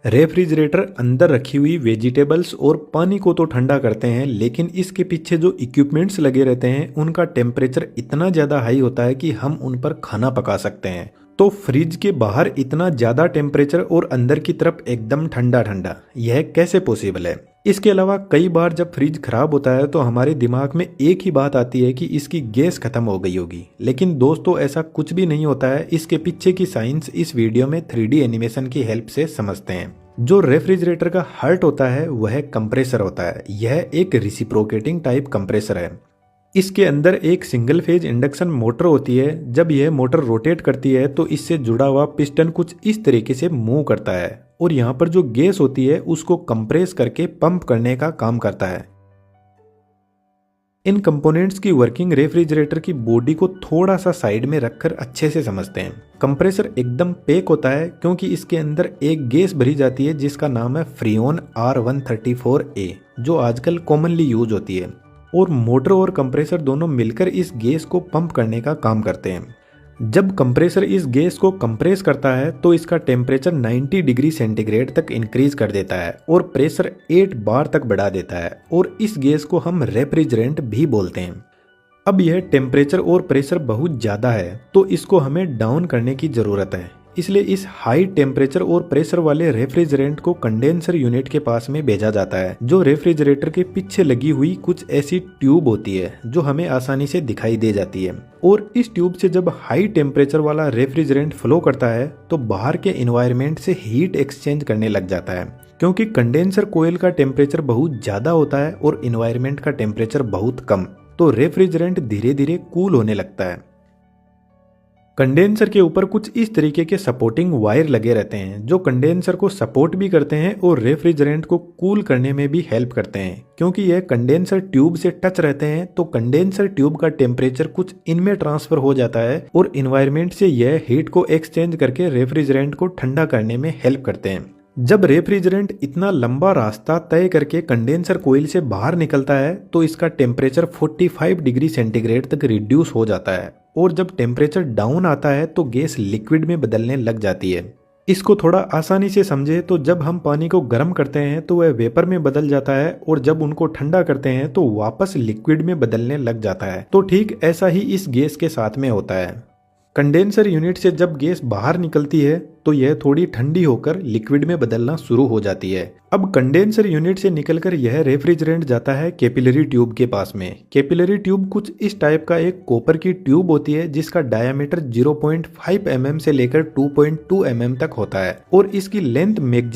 Refrigerator अंदर रखी हुई वेजिटेबल्स और पानी को तो ठंडा करते हैं, लेकिन इसके पीछे जो इक्विपमेंट्स लगे रहते हैं उनका टेम्परेचर इतना ज़्यादा हाई होता है कि हम उन पर खाना पका सकते हैं। तो फ्रिज के बाहर इतना ज़्यादा टेम्परेचर और अंदर की तरफ एकदम ठंडा ठंडा, यह कैसे पॉसिबल है? इसके अलावा कई बार जब फ्रिज खराब होता है तो हमारे दिमाग में एक ही बात आती है कि इसकी गैस खत्म हो गई होगी, लेकिन दोस्तों ऐसा कुछ भी नहीं होता है। इसके पीछे की साइंस इस वीडियो में 3D एनिमेशन की हेल्प से समझते हैं। जो रेफ्रिजरेटर का हार्ट होता है वह कंप्रेसर होता है। यह एक रिसिप्रोकेटिंग टाइप कंप्रेसर है। इसके अंदर एक सिंगल फेज इंडक्शन मोटर होती है। जब यह मोटर रोटेट करती है तो इससे जुड़ा हुआ पिस्टन कुछ इस तरीके से मूव करता है और यहाँ पर जो गैस होती है उसको कंप्रेस करके पंप करने का काम करता है। इन कंपोनेंट्स की वर्किंग रेफ्रिजरेटर की बॉडी को थोड़ा सा साइड में रखकर अच्छे से समझते हैं। कंप्रेसर एकदम पैक होता है क्योंकि इसके अंदर एक गैस भरी जाती है जिसका नाम है फ्रीऑन R134a, जो आजकल कॉमनली यूज होती है, और मोटर और कंप्रेसर दोनों मिलकर इस गैस को पंप करने का काम करते हैं। जब कंप्रेसर इस गैस को कंप्रेस करता है तो इसका टेम्परेचर 90 डिग्री सेंटीग्रेड तक इंक्रीज कर देता है और प्रेशर 8 बार तक बढ़ा देता है, और इस गैस को हम रेफ्रिजरेंट भी बोलते हैं। अब यह टेम्परेचर और प्रेशर बहुत ज़्यादा है तो इसको हमें डाउन करने की ज़रूरत है। इसलिए इस हाई टेम्परेचर और प्रेशर वाले रेफ्रिजरेंट को कंडेंसर यूनिट के पास में भेजा जाता है, जो रेफ्रिजरेटर के पीछे लगी हुई कुछ ऐसी ट्यूब होती है जो हमें आसानी से दिखाई दे जाती है। और इस ट्यूब से जब हाई टेम्परेचर वाला रेफ्रिजरेंट फ्लो करता है तो बाहर के एनवायरनमेंट से हीट एक्सचेंज करने लग जाता है, क्योंकि कंडेंसर कोयल का टेम्परेचर बहुत ज़्यादा होता है और एनवायरनमेंट का टेम्परेचर बहुत कम, तो रेफ्रिजरेंट धीरे धीरे कूल होने लगता है। कंडेंसर के ऊपर कुछ इस तरीके के सपोर्टिंग वायर लगे रहते हैं जो कंडेंसर को सपोर्ट भी करते हैं और रेफ्रिजरेंट को कूल करने में भी हेल्प करते हैं। क्योंकि यह कंडेंसर ट्यूब से टच रहते हैं तो कंडेंसर ट्यूब का टेम्परेचर कुछ इनमें ट्रांसफर हो जाता है और इन्वायरमेंट से यह हीट को एक्सचेंज करके रेफ्रिजरेंट को ठंडा करने में हेल्प करते हैं। जब रेफ्रिजरेंट इतना लंबा रास्ता तय करके कंडेंसर कोयल से बाहर निकलता है तो इसका टेम्परेचर 45 डिग्री सेंटीग्रेड तक रिड्यूस हो जाता है, और जब टेम्परेचर डाउन आता है तो गैस लिक्विड में बदलने लग जाती है। इसको थोड़ा आसानी से समझे तो जब हम पानी को गर्म करते हैं तो वह वेपर में बदल जाता है, और जब उनको ठंडा करते हैं तो वापस लिक्विड में बदलने लग जाता है। तो ठीक ऐसा ही इस गैस के साथ में होता है। कंडेंसर यूनिट से जब गैस बाहर निकलती है तो यह थोड़ी ठंडी होकर लिक्विड में बदलना शुरू हो जाती है। अब कंडेंसर यूनिट से निकलकर यह रेफ्रिजरेंट जाता है कैपिलरी ट्यूब के पास में। कैपिलरी ट्यूब कुछ इस टाइप का एक कॉपर की ट्यूब होती है जिसका डायमीटर 0.5 mm से लेकर 2.2 mm तक होता है, और इसकी लेंथ मैक्सिमम